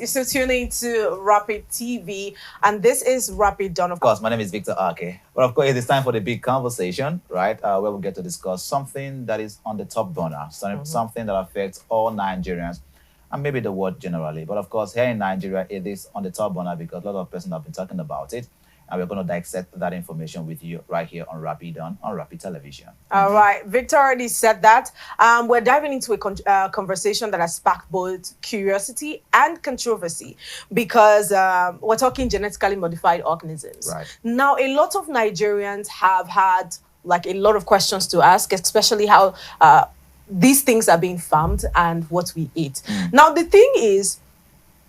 You're still tuning to Rapid TV, and this is Rapid Dawn. Of course, my name is Victor Ake. But of course, it is time for the big conversation, right? Where we get to discuss something that is on the top burner, something that affects all Nigerians, and maybe the world generally. But of course, here in Nigeria, it is on the top burner because a lot of persons have been talking about it. And we're going to dissect that information with you right here on Rapid on Rapid Television. All right. Victor already said that. We're diving into a conversation that has sparked both curiosity and controversy because we're talking genetically modified organisms. Right. Now, a lot of Nigerians have had like a lot of questions to ask, especially how these things are being farmed and what we eat. Now, the thing is,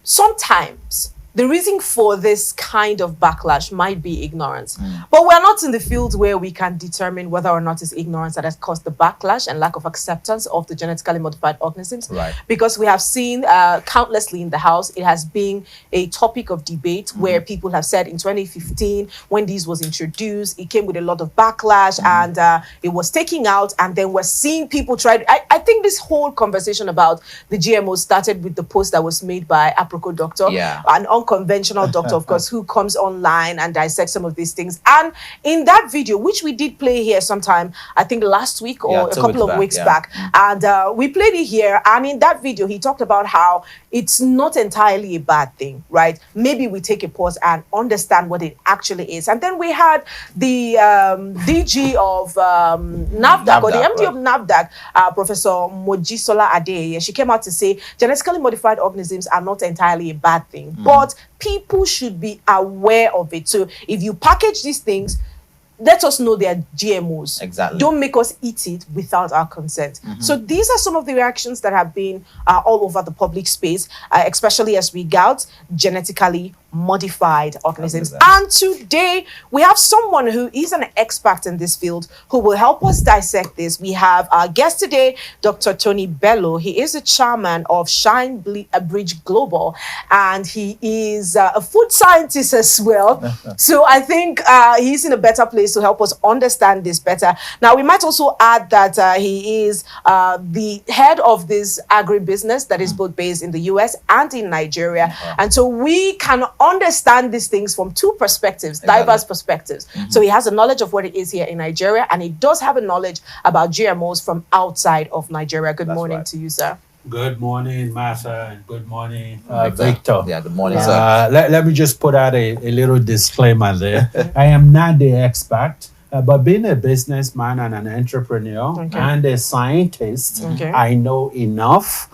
sometimes the reason for this kind of backlash might be ignorance. But we're not in the field where we can determine whether or not it's ignorance that has caused the backlash and lack of acceptance of the genetically modified organisms. Right. Because we have seen countlessly in the House, it has been a topic of debate where people have said in 2015, when this was introduced, it came with a lot of backlash and it was taken out. And then we're seeing people try. I think this whole conversation about the GMO started with the post that was made by Aproko Doctor, an unconventional doctor, of course, who comes online and dissects some of these things. And in that video, which we did play here sometime, I think last week or a couple of weeks back, and we played it here. And in that video, he talked about how it's not entirely a bad thing, right? Maybe we take a pause and understand what it actually is. And then we had the DG of NAFDAC, or the MD of NAFDAC, Professor Mojisola Adeye. She came out to say genetically modified organisms are not entirely a bad thing, but people should be aware of it. So if you package these things, let us know they are GMOs. Exactly. Don't make us eat it without our consent. So these are some of the reactions that have been all over the public space, especially as we gout genetically modified organisms. And today we have someone who is an expert in this field who will help us dissect this. We have our guest today, Dr. Tony Bello. He is the chairman of Shine Bridge Global, and he is a food scientist as well. So I think he's in a better place to help us understand this better. Now, we might also add that he is the head of this agribusiness that is both based in the US and in Nigeria. And so we can understand these things from two perspectives, diverse perspectives. So he has a knowledge of what it is here in Nigeria, and he does have a knowledge about GMOs from outside of Nigeria. Good morning to you, sir. Good morning, Martha, and good morning, Victor. Yeah, good morning, sir. Let me just put out a little disclaimer there. I am not the expert, but being a businessman and an entrepreneur and a scientist, I know enough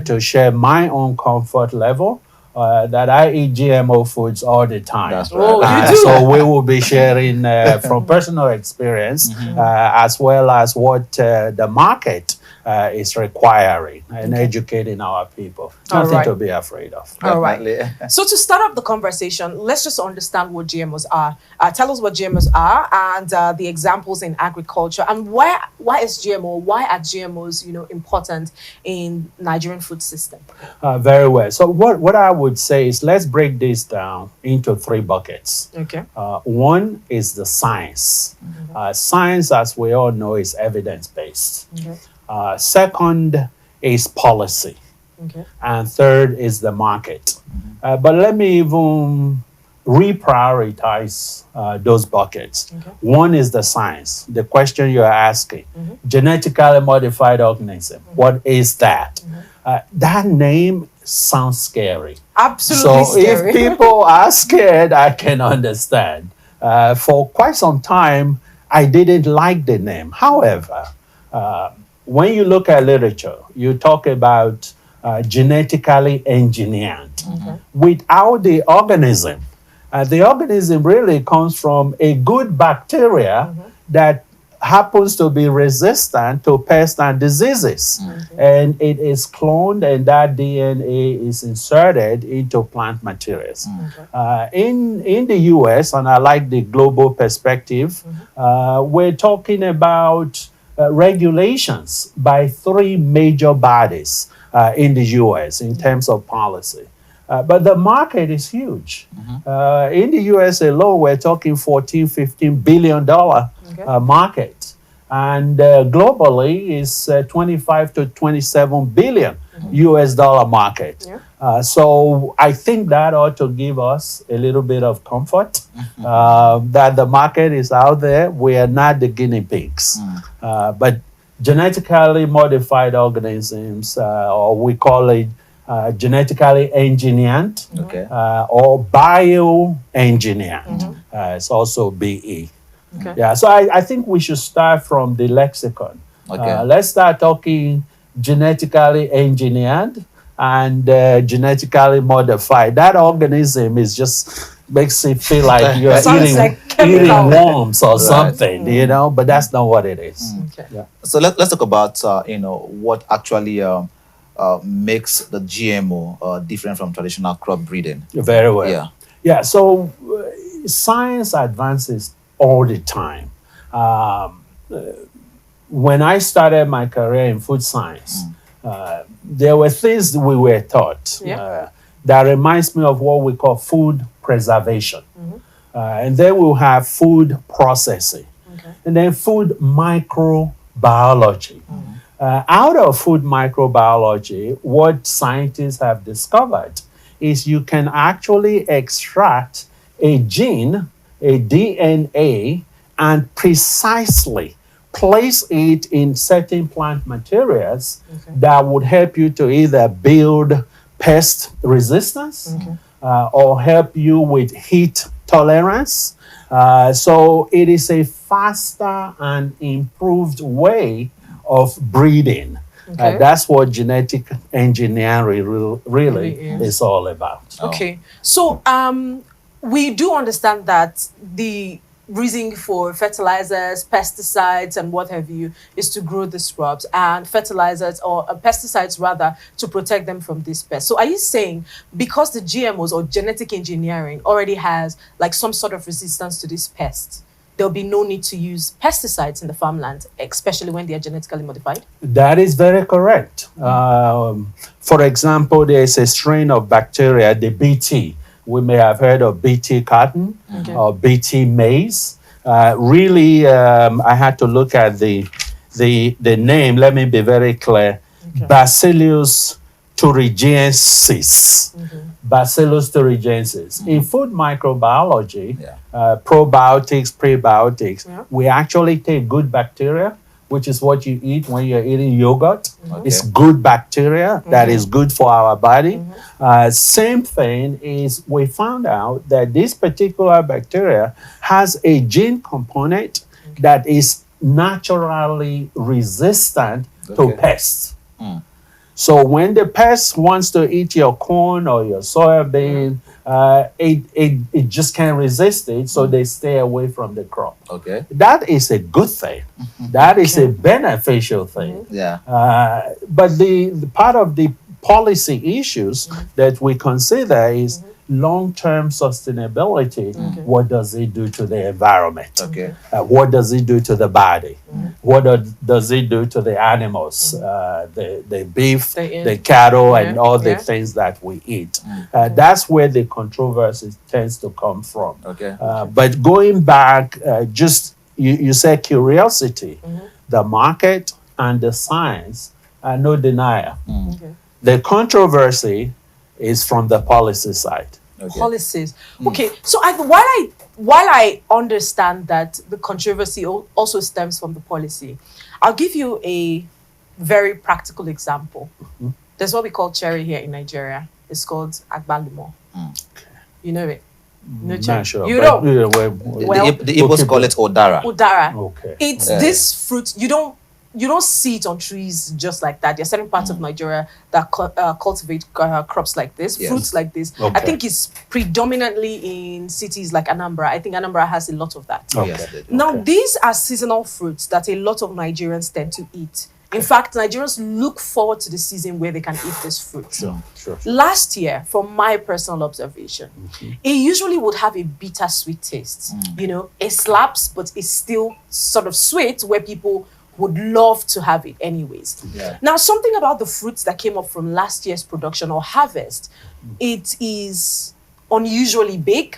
to share my own comfort level. That I eat GMO foods all the time. That's right. So we will be sharing from personal experience as well as what the market is requiring and educating our people. Nothing to be afraid of. All right. So to start up the conversation, let's just understand what GMOs are. Tell us what GMOs are and the examples in agriculture, and why is GMO? Why are GMOs important in Nigerian food system? Very well. So what I would say is let's break this down into three buckets. Okay. One is the science. Science, as we all know, is evidence-based. Second is policy. And third is the market. But let me even reprioritize those buckets. One is the science, the question you're asking. Genetically modified organism, what is that? That name sounds scary. Absolutely scary. If people are scared, I can understand. For quite some time, I didn't like the name. However, when you look at literature, you talk about genetically engineered. Without the organism really comes from a good bacteria that happens to be resistant to pests and diseases. And it is cloned, and that DNA is inserted into plant materials. In the US, and I like the global perspective, we're talking about regulations by three major bodies in the US in terms of policy. But the market is huge. In the US alone, we're talking $14-15 billion market. And globally is 25 to 27 billion. US dollar market. Yeah. So I think that ought to give us a little bit of comfort that the market is out there. We are not the guinea pigs. But genetically modified organisms, or we call it genetically engineered Okay. or bioengineered. It's also BE. Okay. Yeah, so I think we should start from the lexicon. Okay. Let's start talking genetically engineered and genetically modified. That organism is just makes it feel like you're Sounds eating, like eating chemical. worms or Right. something, you know, but that's not what it is. Okay. Yeah. So let's talk about what actually makes the GMO different from traditional crop breeding. Very well. Yeah. Yeah, so science advances all the time. When I started my career in food science, there were things we were taught Yeah. that reminds me of what we call food preservation. And then we'll have food processing. Okay. And then food microbiology. Out of food microbiology, what scientists have discovered is you can actually extract a gene, a DNA, and precisely place it in certain plant materials that would help you to either build pest resistance or help you with heat tolerance. So it is a faster and improved way of breeding. Okay. That's what genetic engineering really Really is. is all about. Okay. So we do understand that the reason for fertilizers, pesticides, and what have you is to grow the crops, and fertilizers or pesticides rather to protect them from this pest. So are you saying because the GMOs or genetic engineering already has like some sort of resistance to this pest, there'll be no need to use pesticides in the farmland, especially when they are genetically modified? That is very correct. For example, there is a strain of bacteria, the BT. We may have heard of BT cotton or BT maize. Really, I had to look at the name. Let me be very clear. Bacillus thuringiensis. Bacillus thuringiensis. In food microbiology, probiotics, prebiotics, we actually take good bacteria, which is what you eat when you're eating yogurt. It's good bacteria that is good for our body. Same thing is we found out that this particular bacteria has a gene component that is naturally resistant to pests. So when the pest wants to eat your corn or your soybean, it just can't resist it, so they stay away from the crop. Okay. That is a good thing. That is a beneficial thing. Yeah. But the part of the policy issues that we consider is long-term sustainability. What does it do to the environment? Okay. What does it do to the body? What does it do to the animals? The beef, the cattle, and all the things that we eat. That's where the controversy tends to come from. Okay. But going back, just you said curiosity, the market and the science are no denier. The controversy is from the policy side. Okay. Policies. Okay, so while I understand that the controversy also stems from the policy, I'll give you a very practical example. There's what we call cherry here in Nigeria. It's called agbalumo. You know it? No cherry. Not sure. You but, know? yeah, Well, the Igbos call it odara. Udara. Okay. It's this fruit. You don't see it on trees just like that. There are certain parts of Nigeria that cultivate crops like this, Yes. fruits like this. I think it's predominantly in cities like Anambra. I think Anambra has a lot of that. Okay. Yes, they do. Now, these are seasonal fruits that a lot of Nigerians tend to eat. In fact, Nigerians look forward to the season where they can eat this fruit. Sure. Last year, from my personal observation, it usually would have a bitter-sweet taste. You know, it slaps, but it's still sort of sweet where people would love to have it anyways. Yeah. Now, something about the fruits that came up from last year's production or harvest, it is unusually big.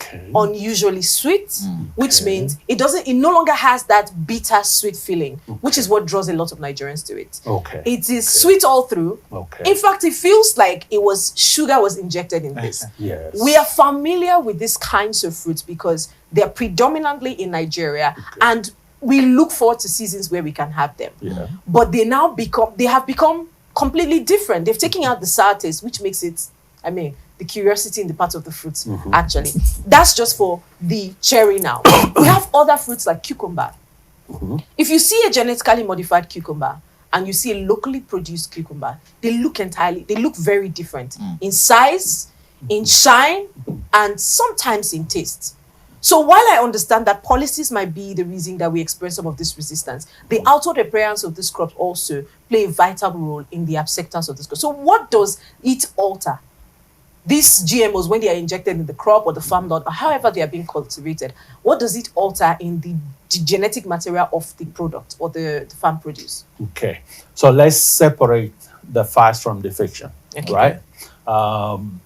Okay. unusually sweet, which means it no longer has that bitter sweet feeling, which is what draws a lot of Nigerians to it. Okay. It is sweet all through. Okay. In fact, it feels like sugar was injected in this. Yes. We are familiar with these kinds of fruits because they're predominantly in Nigeria, and we look forward to seasons where we can have them. Yeah. But they have become completely different. They've taken out the sour taste, which makes it, the curiosity in the part of the fruits, actually. That's just for the cherry now. We have other fruits like cucumber. If you see a genetically modified cucumber and you see a locally produced cucumber, they look very different in size, in shine, and sometimes in taste. So while I understand that policies might be the reason that we experience some of this resistance, the outward appearance of this crop also play a vital role in the acceptance of this crop. So what does it alter? These GMOs, when they are injected in the crop or the farm lot, or however they are being cultivated, what does it alter in the genetic material of the product or the farm produce? Okay. So let's separate the facts from the fiction, Okay. right?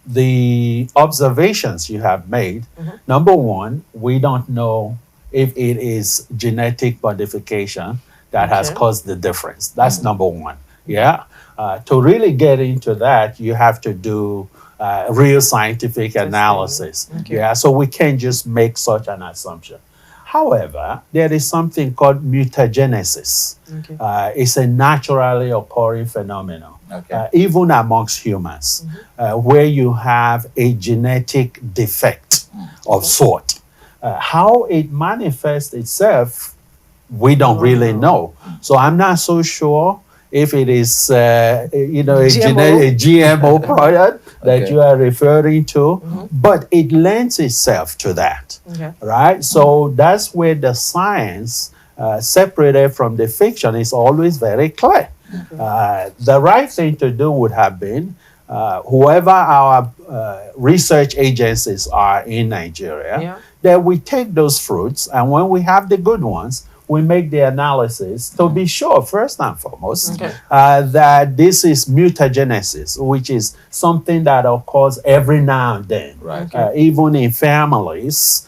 The observations you have made, number one, we don't know if it is genetic modification that has caused the difference. That's number one. Yeah. To really get into that, you have to do real scientific analysis. Okay. Yeah. So we can't just make such an assumption. However, there is something called mutagenesis. Okay. It's a naturally occurring phenomenon, Okay. even amongst humans, where you have a genetic defect of sort. How it manifests itself, we don't really know. So I'm not so sure if it is, a GMO product that Okay. you are referring to, but it lends itself to that. Okay. Right? So that's where the science separated from the fiction is always very clear. The right thing to do would have been whoever our research agencies are in Nigeria, that we take those fruits, and when we have the good ones, we make the analysis to be sure, first and foremost, that this is mutagenesis, which is something that occurs every now and then. Right. Even in families,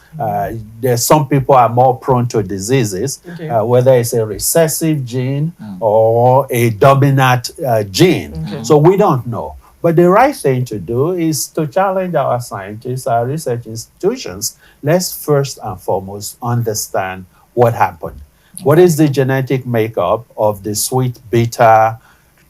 there's some people are more prone to diseases, whether it's a recessive gene or a dominant gene. So we don't know. But the right thing to do is to challenge our scientists, our research institutions. Let's first and foremost understand what happened. What is the genetic makeup of the sweet, bitter,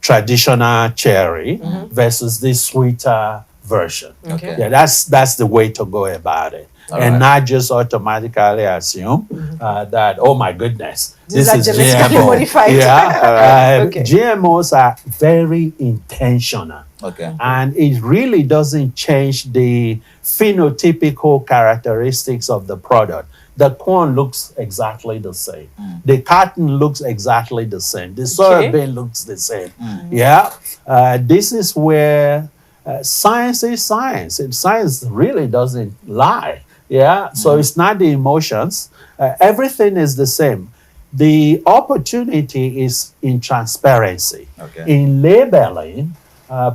traditional cherry versus the sweeter version? Okay. Yeah, that's the way to go about it. And not just automatically assume that, oh my goodness, These this are is genetically GMO. modified. Yeah, Okay. GMOs are very intentional. Okay. And it really doesn't change the phenotypical characteristics of the product. The corn looks exactly the same. The cotton looks exactly the same. The soybean looks the same. Yeah. This is where science is science. And science really doesn't lie. Yeah. So it's not the emotions. Everything is the same. The opportunity is in transparency, in labeling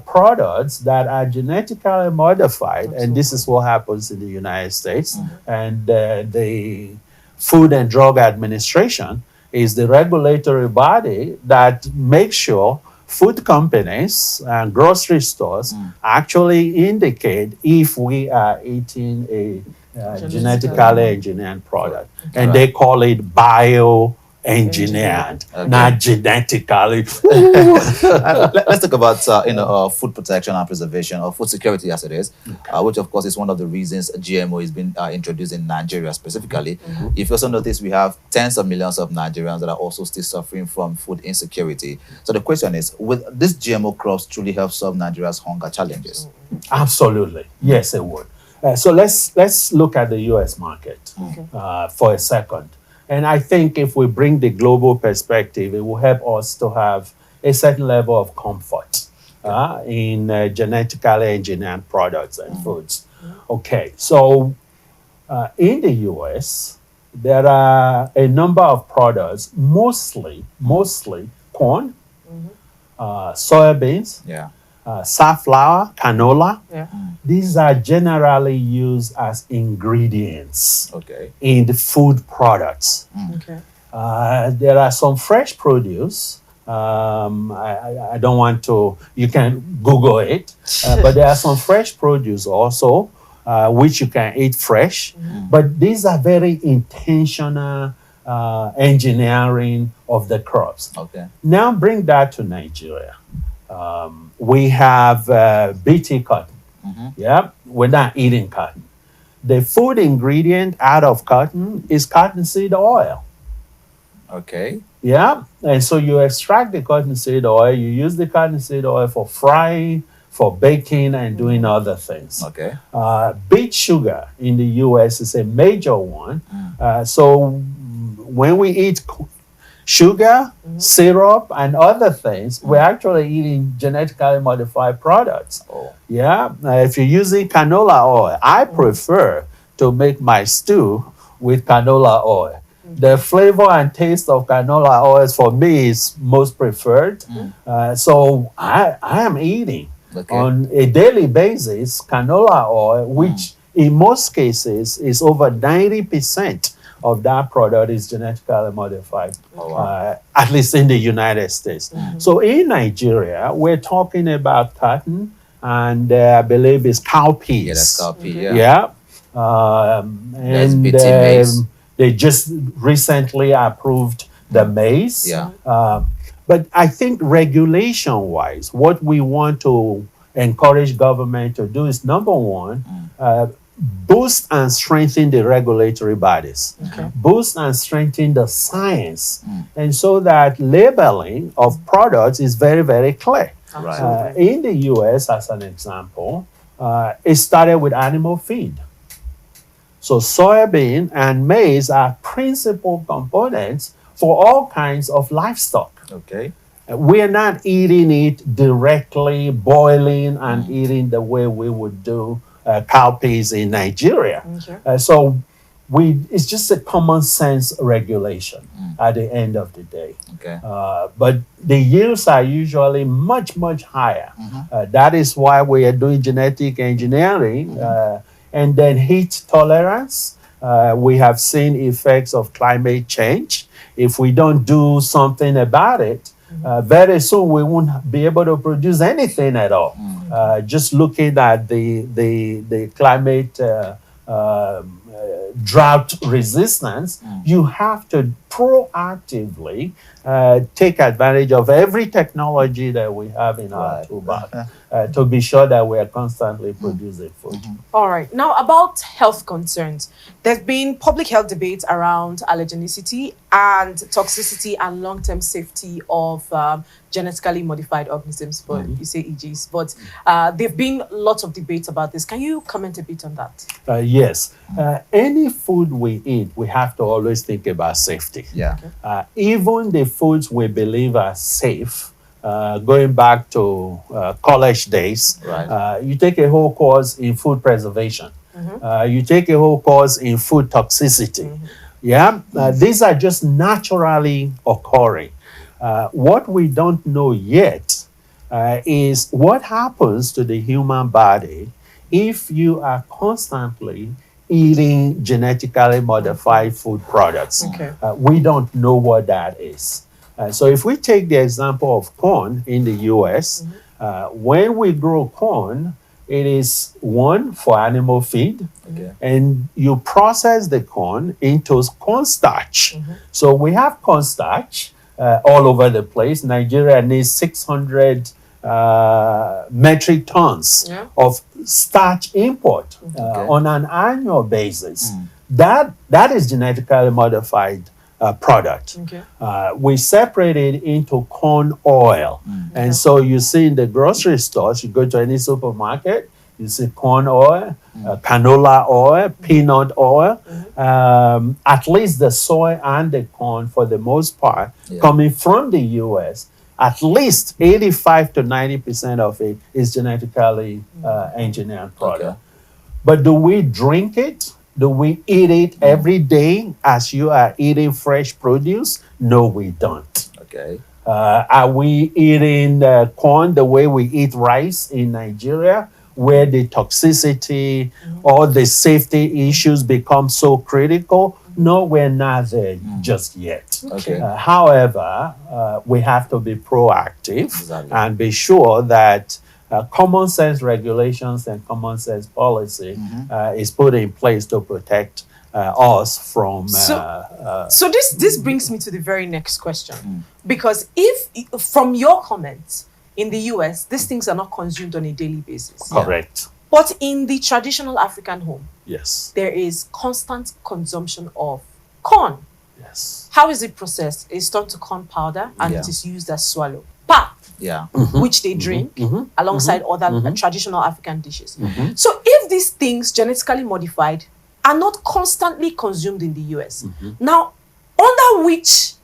products that are genetically modified, and this is what happens in the United States. And the Food and Drug Administration is the regulatory body that makes sure food companies and grocery stores actually indicate if we are eating a genetically engineered product. And they call it bioengineered, not genetically. Let's talk about food protection and preservation, or food security as it is, which of course is one of the reasons GMO has been introduced in Nigeria specifically. If you also notice, we have tens of millions of Nigerians that are also still suffering from food insecurity. So the question is, will this GMO crops truly help solve Nigeria's hunger challenges? Absolutely, yes, it would. So let's look at the U.S. market for a second. And I think if we bring the global perspective, it will help us to have a certain level of comfort in genetically engineered products and foods. Okay, so in the US, there are a number of products, mostly corn, soybeans, safflower, canola. Yeah. These are generally used as ingredients Okay. in the food products. Okay. There are some fresh produce. I don't want to, you can Google it, but there are some fresh produce also, which you can eat fresh. But these are very intentional engineering of the crops. Okay. Now bring that to Nigeria. We have BT cotton. Yeah, we're not eating cotton. The food ingredient out of cotton is cottonseed oil. Okay. Yeah, and so you extract the cottonseed oil, you use the cottonseed oil for frying, for baking, and doing other things. Okay. Beet sugar in the US is a major one. So when we eat sugar, syrup, and other things, we're actually eating genetically modified products. Oh. Yeah, if you're using canola oil, I prefer to make my stew with canola oil. The flavor and taste of canola oils for me is most preferred. So I am eating Okay. on a daily basis canola oil, which in most cases is over 90% of that product is genetically modified, Oh, wow. at least in the United States. So in Nigeria, we're talking about cotton and I believe it's cowpeas. Yeah, that's copy. Yeah. Yeah. That's And BT maize. they just recently approved the maize. Yeah. But I think regulation-wise, what we want to encourage government to do is number one, boost and strengthen the regulatory bodies, boost and strengthen the science, and so that labeling of products is very, very clear. Right. In the US, as an example, it started with animal feed. So soybean and maize are principal components for all kinds of livestock. Okay. We're not eating it directly, boiling and eating the way we would do cowpeas in Nigeria. So it's just a common sense regulation at the end of the day. Okay. But the yields are usually much, much higher. That is why we are doing genetic engineering and then heat tolerance. We have seen effects of climate change. If we don't do something about it, very soon we won't be able to produce anything at all. Just looking at the climate drought resistance, you have to proactively take advantage of every technology that we have in our toolbox to be sure that we are constantly producing food. All right. Now, about health concerns, there's been public health debates around allergenicity and toxicity and long-term safety of genetically modified organisms, but you say EGs. But there've been lots of debates about this. Can you comment a bit on that? Yes. Any food we eat, we have to always think about safety. Yeah. Even the foods we believe are safe, going back to college days, you take a whole course in food preservation. You take a whole course in food toxicity. Yeah, these are just naturally occurring. What we don't know yet is what happens to the human body if you are constantly eating genetically modified food products. We don't know what that is. So if we take the example of corn in the US, when we grow corn, it is one for animal feed, and you process the corn into cornstarch. So we have cornstarch all over the place. Nigeria needs 600 metric tons of starch import on an annual basis. That is genetically modified product. We separate it into corn oil. And so you see in the grocery stores, you go to any supermarket, you see corn oil, canola oil, peanut oil, at least the soy and the corn for the most part coming from the US. At least 85 to 90% of it is genetically engineered product. But do we drink it? Do we eat it every day as you are eating fresh produce? No, we don't. Are we eating corn the way we eat rice in Nigeria, where the toxicity or the safety issues become so critical? No, we're not there just yet. Okay. However, we have to be proactive Exactly. and be sure that common sense regulations and common sense policy is put in place to protect us from. So this brings me to the very next question, because if from your comments in the US, these things are not consumed on a daily basis, Correct. but in the traditional African home, Yes. there is constant consumption of corn. Yes. How is it processed? It's turned to corn powder and Yeah. it is used as swallow, pap, Yeah. which they drink alongside other traditional African dishes. So if these things genetically modified are not constantly consumed in the US, now under which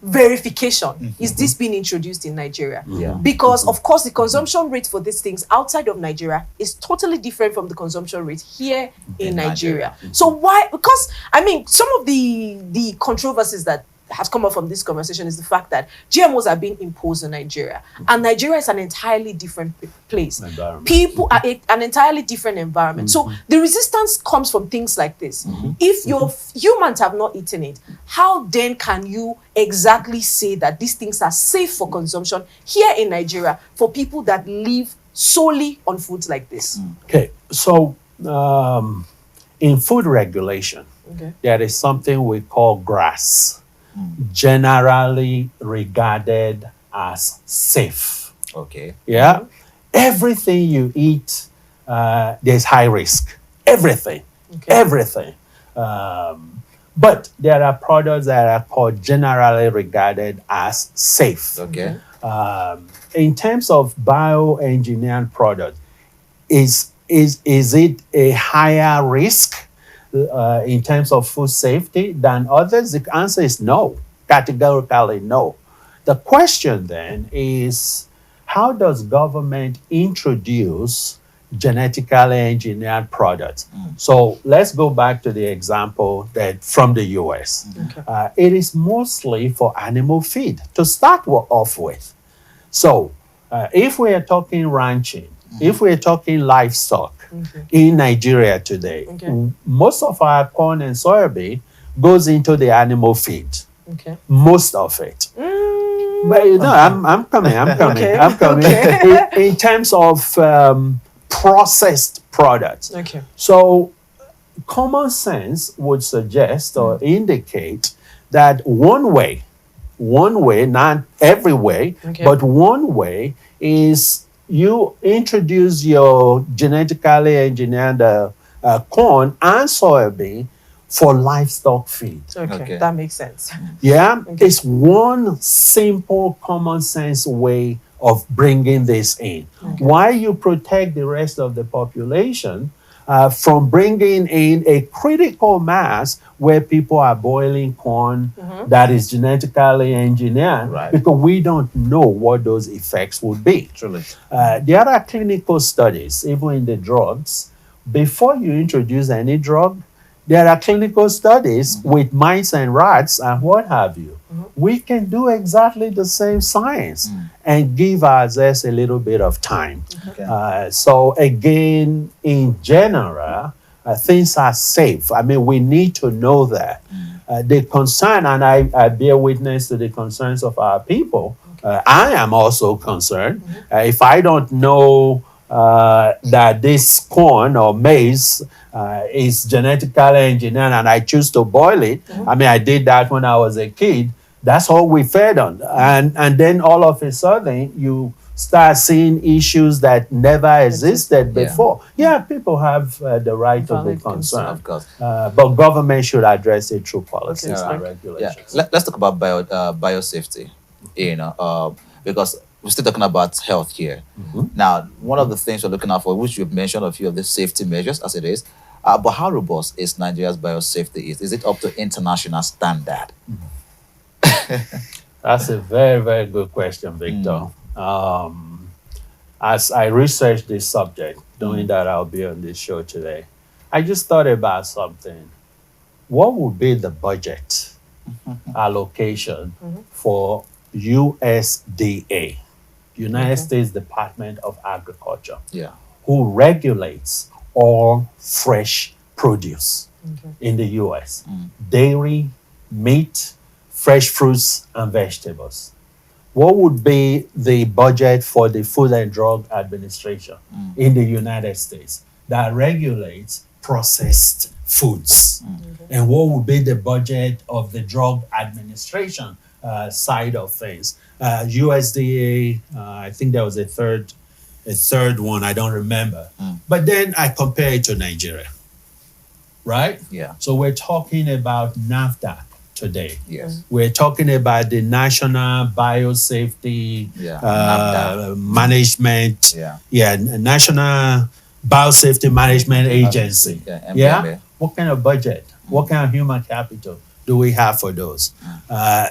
verification is this being introduced in Nigeria? Yeah. Because of course the consumption rate for these things outside of Nigeria is totally different from the consumption rate here in Nigeria. So why? Because I mean, some of the controversies that has come up from this conversation is the fact that GMOs are being imposed in Nigeria, and Nigeria is an entirely different place. Environment. People are an entirely different environment. So the resistance comes from things like this. If your humans have not eaten it, how then can you exactly say that these things are safe for consumption here in Nigeria for people that live solely on foods like this? Okay. So in food regulation, Okay. there is something we call GRAS, generally regarded as safe. Okay. Yeah. Everything you eat, there's high risk. Everything. Okay. Everything. But there are products that are called generally regarded as safe. Okay. In terms of bioengineered products, is it a higher risk in terms of food safety than others? The answer is no, categorically no. The question then is, how does government introduce genetically engineered products? So let's go back to the example that from the US. It is mostly for animal feed to start off with. So if we are talking ranching, if we are talking livestock in Nigeria today, most of our corn and soybean goes into the animal feed. Okay. Most of it. But you know, I'm coming. Okay. I'm coming. In terms of processed products. Okay. So common sense would suggest or indicate that one way, not every way, but one way is you introduce your genetically engineered corn and soybean for livestock feed. Okay. That makes sense. Yeah, it's one simple common sense way of bringing this in. While you protect the rest of the population from bringing in a critical mass where people are boiling corn that is genetically engineered, because we don't know what those effects would be. Truly. There are clinical studies, even in the drugs. Before you introduce any drug, there are clinical studies with mice and rats and what have you. We can do exactly the same science and give ourselves a little bit of time. So again, in general, things are safe. I mean, we need to know that. The concern, and I bear witness to the concerns of our people, I am also concerned. If I don't know that this corn or maize is genetically engineered and I choose to boil it, I mean, I did that when I was a kid. That's all we fed on. And then all of a sudden, you start seeing issues that never existed before. Yeah, people have the right to be concerned. Of course. But government should address it through policies and Yeah. regulations. Let's talk about biosafety, because we're still talking about health here. Now, one of the things we're looking out for, which you've mentioned a few of the safety measures as it is, but how robust is Nigeria's biosafety? Is it up to international standard? That's a very, very good question, Victor. As I researched this subject, knowing that I'll be on this show today, I just thought about something. What would be the budget allocation for USDA, United States Department of Agriculture, Yeah. who regulates all fresh produce in the US. Dairy, meat, fresh fruits, and vegetables. What would be the budget for the Food and Drug Administration in the United States that regulates processed foods? And what would be the budget of the Drug Administration side of things? USDA, I think there was a third one, I don't remember. But then I compare it to Nigeria, right? Yeah. So we're talking about NAFTA today. Yes. We're talking about the National Biosafety Yeah. Management, Yeah. National Biosafety Management Agency. MBMA. What kind of budget? What kind of human capital do we have for those?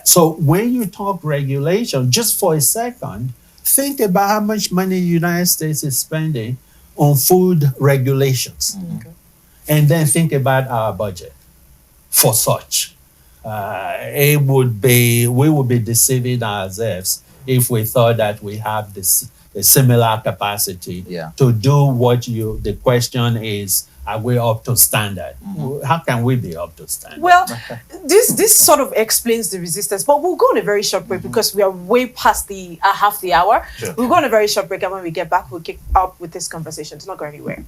So when you talk regulation, just for a second, think about how much money the United States is spending on food regulations. And then think about our budget for such. We would be deceiving ourselves if we thought that we have this a similar capacity to do what the question is, are we up to standard? How can we be up to standard? Well, this sort of explains the resistance, but we'll go on a very short break because we are way past the half the hour. Sure. We'll go on a very short break, and when we get back, we'll kick up with this conversation. It's not going anywhere.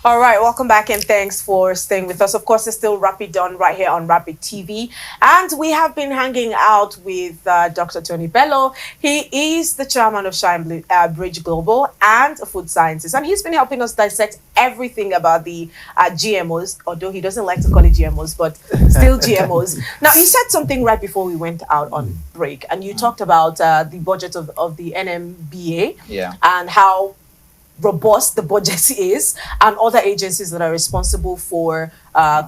All right, welcome back and thanks for staying with us. Of course, it's still Rapid Done right here on Rapid TV. And we have been hanging out with Dr. Tony Bello. He is the chairman of Shine Bridge Global and a food scientist. And he's been helping us dissect everything about the GMOs, although he doesn't like to call it GMOs, but still GMOs. Now, you said something right before we went out on break, and you talked about the budget of the NMBA and how robust the budget is, and other agencies that are responsible for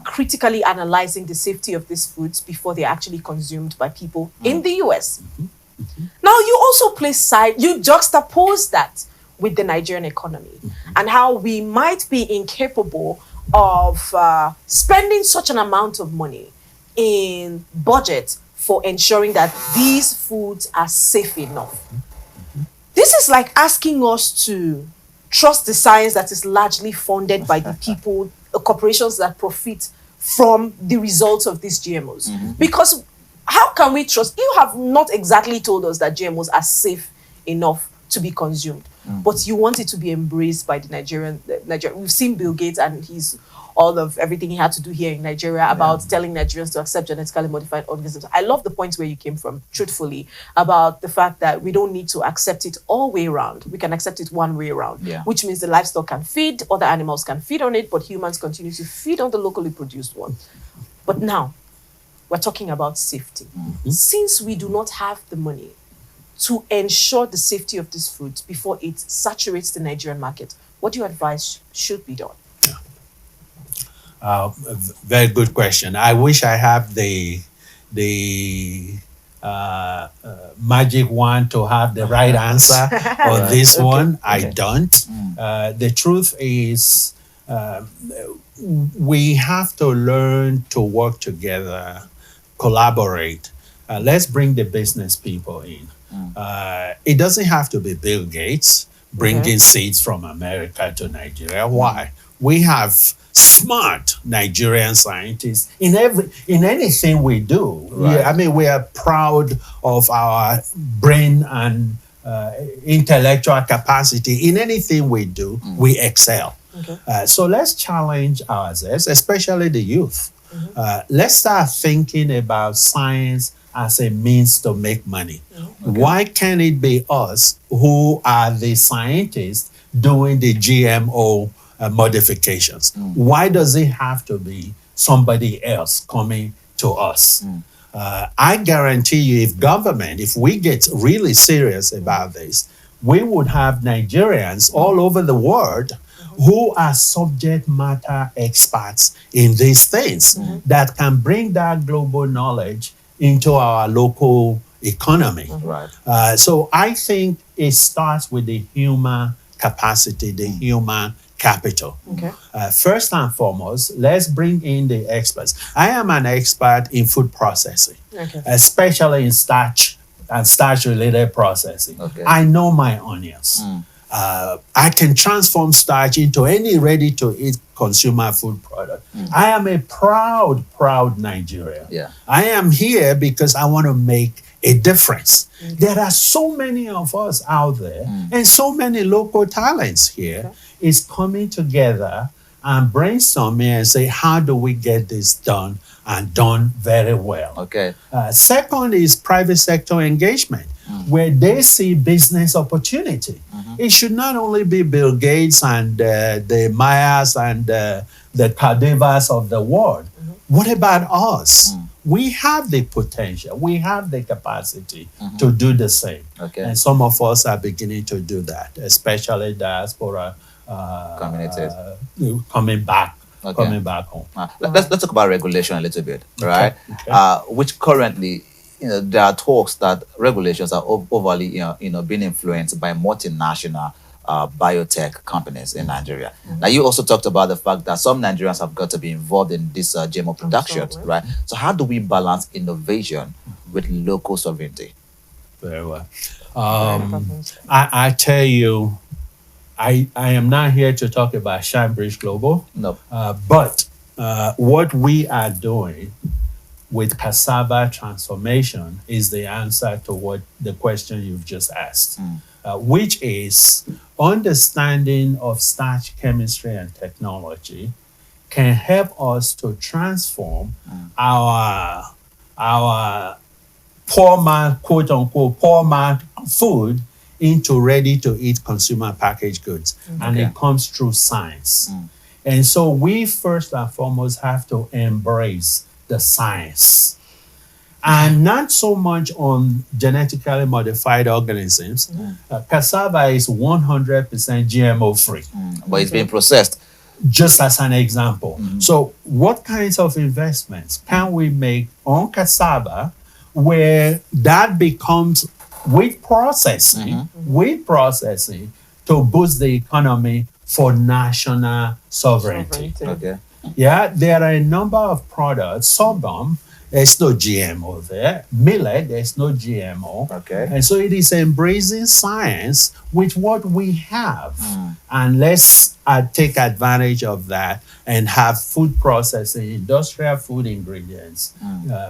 critically analyzing the safety of these foods before they're actually consumed by people in the US. Now, you also you juxtapose that with the Nigerian economy and how we might be incapable of spending such an amount of money in budget for ensuring that these foods are safe enough. This is like asking us to trust the science that is largely funded by the people, corporations that profit from the results of these GMOs. Because how can we trust? You have not exactly told us that GMOs are safe enough to be consumed, but you want it to be embraced by the Nigerian. We've seen Bill Gates and all of everything he had to do here in Nigeria about telling Nigerians to accept genetically modified organisms. I love the point where you came from, truthfully, about the fact that we don't need to accept it all way around. We can accept it one way around, which means the livestock can feed, other animals can feed on it, but humans continue to feed on the locally produced one. But now, we're talking about safety. Since we do not have the money to ensure the safety of this food before it saturates the Nigerian market, what do you advise should be done? Very good question. I wish I have the magic wand to have the right answer on this one. I don't. The truth is, we have to learn to work together, collaborate. Let's bring the business people in. It doesn't have to be Bill Gates bringing seeds from America to Nigeria. Why? We have smart Nigerian scientists in anything we do. I mean, we are proud of our brain and intellectual capacity. In anything we do, we excel. So let's challenge ourselves, especially the youth. Let's start thinking about science as a means to make money. Why can't it be us who are the scientists doing the GMO modifications? Why does it have to be somebody else coming to us? I guarantee you, if we get really serious about this, we would have Nigerians all over the world who are subject matter experts in these things that can bring that global knowledge into our local economy. Right. So I think it starts with the human capacity, the human capital. Okay. First and foremost, let's bring in the experts. I am an expert in food processing, Okay. especially in starch and starch-related processing. Okay. I know my onions. I can transform starch into any ready-to-eat consumer food product. I am a proud Nigerian. Yeah. I am here because I want to make a difference. There are so many of us out there and so many local talents here. Is coming together and brainstorming and say, how do we get this done and done very well? Okay. Second is private sector engagement, where they see business opportunity. It should not only be Bill Gates and the Mayas and the Cadevas of the world. What about us? We have the potential, we have the capacity to do the same. Okay. And some of us are beginning to do that, especially diaspora Communities. coming back Okay. home. Let's talk about regulation a little bit, right? Okay. Which currently, there are talks that regulations are overly, being influenced by multinational biotech companies in Nigeria. Now, you also talked about the fact that some Nigerians have got to be involved in this GMO production, Absolutely. right? So, how do we balance innovation with local sovereignty? Very well. I tell you, I am not here to talk about Shambridge Global, No. but what we are doing with cassava transformation is the answer to what the question you've just asked, which is understanding of starch chemistry and technology can help us to transform our poor man, quote unquote, poor man food into ready-to-eat consumer packaged goods. And Okay. it comes through science. And so we first and foremost have to embrace the science. And not so much on genetically modified organisms. Cassava is 100% GMO free, But it's being processed. just as an example. So what kinds of investments can we make on cassava where that becomes wheat processing to boost the economy for national sovereignty? Okay. Yeah, there are a number of products. Sorghum, there's no GMO there. Millet, there's no GMO. Okay. And so it is embracing science with what we have. And let's take advantage of that and have food processing, industrial food ingredients,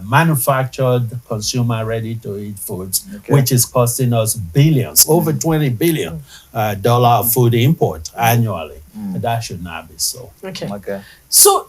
manufactured consumer ready-to-eat foods, Okay. which is costing us billions, over $20 billion of food import annually. That should not be so. Okay. Okay. So,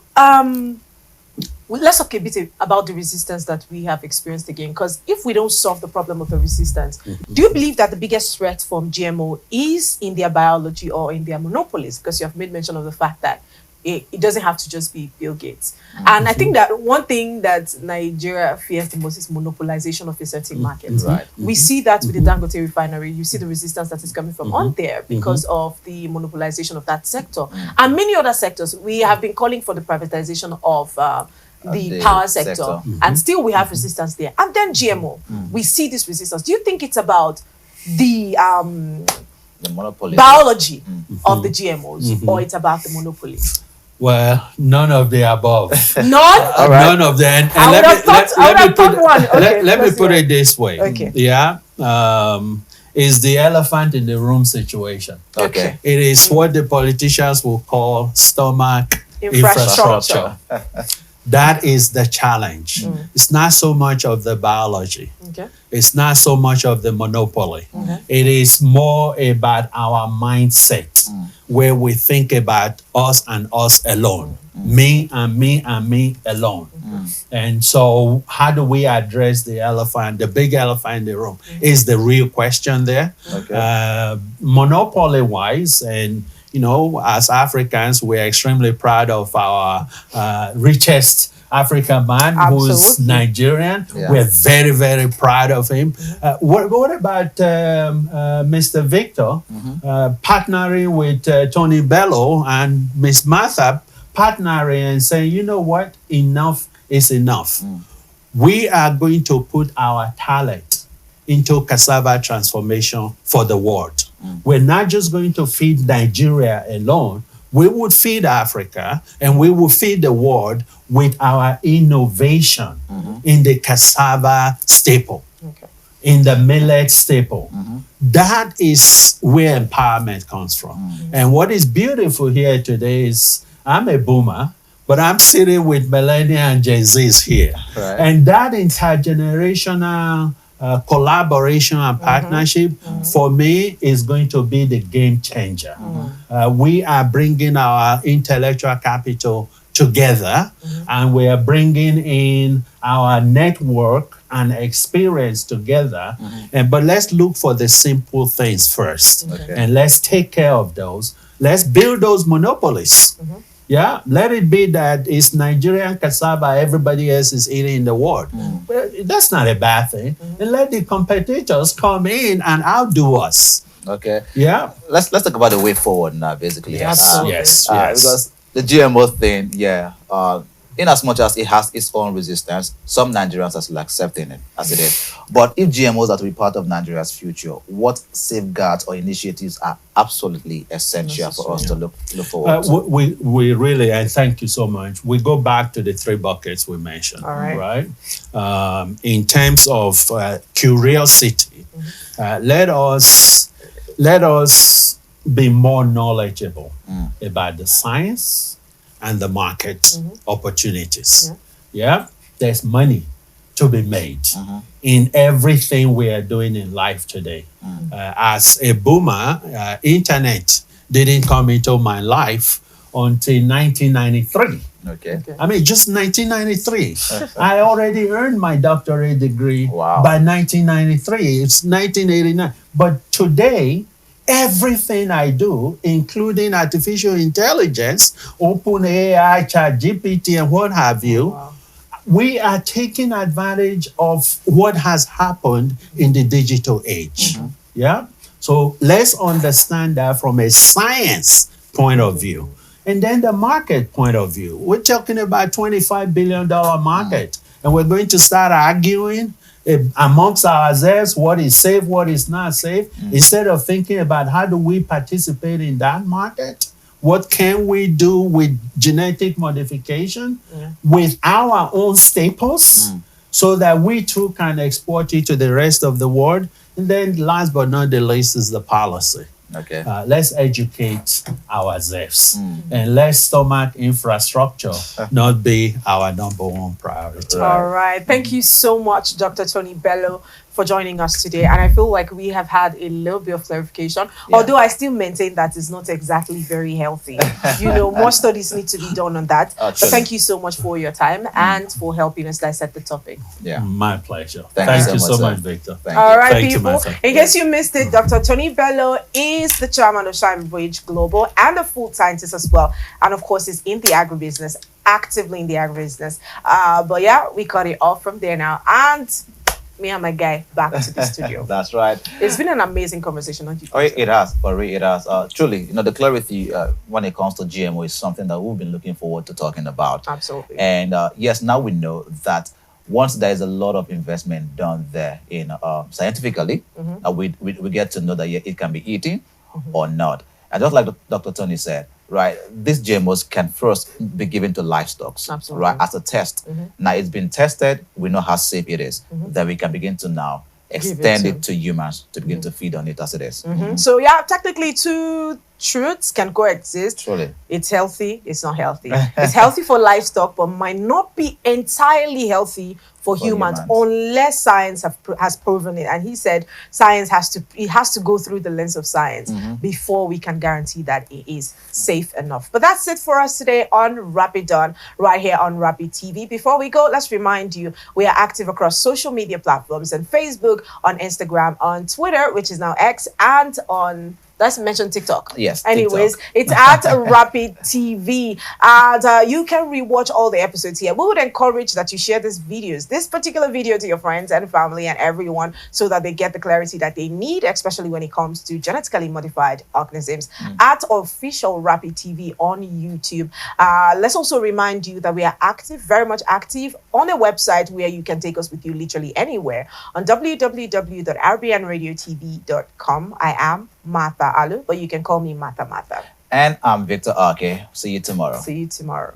let's talk a bit about the resistance that we have experienced again. Because if we don't solve the problem of the resistance, do you believe that the biggest threat from GMO is in their biology or in their monopolies? Because you have made mention of the fact that it doesn't have to just be Bill Gates. And I think that one thing that Nigeria fears the most is monopolization of a certain market. Right. We see that with the Dangote refinery. You see the resistance that is coming from on there because of the monopolization of that sector. And many other sectors, we have been calling for the privatization of the power sector. And still we have resistance there. And then GMO, we see this resistance. Do you think it's about the monopoly biology of the GMOs or it's about the monopoly? Well, none of the above. None? None of them. And I would have thought one. Okay, let me let's put hear. it this way. Okay. Yeah. Is the elephant in the room situation. Okay. It is what the politicians will call stomach Infrastructure. infrastructure. That is the challenge. It's not so much of the biology. Okay. It's not so much of the monopoly. It is more about our mindset, where we think about us and us alone. Me and me and me alone. And so how do we address the elephant, the big elephant in the room, is the real question there. Okay. Monopoly-wise, and as Africans, we're extremely proud of our richest African man who's Absolutely. Nigerian. Yeah. We're very, very proud of him. What about Mr. Victor partnering with Tony Bello and Miss Martha partnering and saying, you know what, enough is enough. We are going to put our talent into cassava transformation for the world. We're not just going to feed Nigeria alone. We would feed Africa and we will feed the world with our innovation in the cassava staple, Okay. in the millet staple. That is where empowerment comes from. And what is beautiful here today is I'm a boomer, but I'm sitting with millennial and Gen Zs here. Right. And that intergenerational collaboration and partnership for me is going to be the game changer. We are bringing our intellectual capital together and we are bringing in our network and experience together. But let's look for the simple things first. Okay. And let's take care of those. Let's build those monopolies. Yeah, let it be that it's Nigerian cassava everybody else is eating in the world. Well, that's not a bad thing. And let the competitors come in and outdo us. Okay. Yeah. Let's talk about the way forward now, basically. Absolutely. Yes. Because the GMO thing, in as much as it has its own resistance, some Nigerians are still accepting it as it is. But if GMOs are to be part of Nigeria's future, what safeguards or initiatives are absolutely essential for us to look forward to? We really, and thank you so much. We go back to the three buckets we mentioned, All right. In terms of curiosity, let us be more knowledgeable about the science and the market opportunities. Yeah, there's money to be made in everything we are doing in life today. As a boomer, internet didn't come into my life until 1993. Okay. I mean, just 1993. I already earned my doctorate degree Wow. by 1993. It's 1989. But today, everything I do, including artificial intelligence, OpenAI, ChatGPT, and what have you, we are taking advantage of what has happened in the digital age. Yeah? So let's understand that from a science point of view. And then the market point of view. We're talking about $25 billion market. And we're going to start arguing amongst ourselves what is safe, what is not safe, instead of thinking about how do we participate in that market? What can we do with genetic modification with our own staples so that we too can export it to the rest of the world? And then last but not the least is the policy. Okay. Let's educate ourselves and let stomach infrastructure not be our number one priority. All right. Thank you so much, Dr. Tony Bello, for joining us today. And I feel like we have had a little bit of clarification, although I still maintain that it's not exactly very healthy. More studies need to be done on that. But thank you so much for your time and for helping us dissect the topic. Yeah. My pleasure. Thank Thank you so you so much, much, sir. Victor. Thank All you. right, Thank you, people. my friend. In case you missed it, Dr. Tony Bello is the chairman of Shine Bridge Global and a food scientist as well. And of course, is in the agribusiness, actively in the agribusiness. But yeah, we cut it off from there now. And me and my guy back to the studio. That's right. It's been an amazing conversation, don't you think? Oh, it has, for real, it has. Truly, the clarity when it comes to GMO is something that we've been looking forward to talking about. Absolutely. And yes, now we know that once there is a lot of investment done there in scientifically, we get to know that it can be eaten or not. And just like Dr. Tony said, right, these GMOs can first be given to livestock, Absolutely. right, as a test. Now it's been tested, we know how safe it is. Then we can begin to now extend it to humans to begin to feed on it as it is. So yeah, technically two truths can coexist. Truly. It's healthy, it's not healthy. It's healthy for livestock, but might not be entirely healthy for humans unless science has proven it. And he said science has to go through the lens of science before we can guarantee that it is safe enough. But that's it for us today on Rapid Done, right here on Rapid TV. Before we go, let's remind you we are active across social media platforms, on Facebook, on Instagram, on Twitter, which is now X, and on Let's mention TikTok. Yes, Anyways, TikTok. it's at Rapid TV. And you can rewatch all the episodes here. We would encourage that you share these videos, this particular video, to your friends and family and everyone, so that they get the clarity that they need, especially when it comes to genetically modified organisms. At official Rapid TV on YouTube. Let's also remind you that we are active, very much active, on a website where you can take us with you literally anywhere on www.rbnradiotv.com. I am Martha Alu, but you can call me Martha. And I'm Victor Ake. See you tomorrow. See you tomorrow.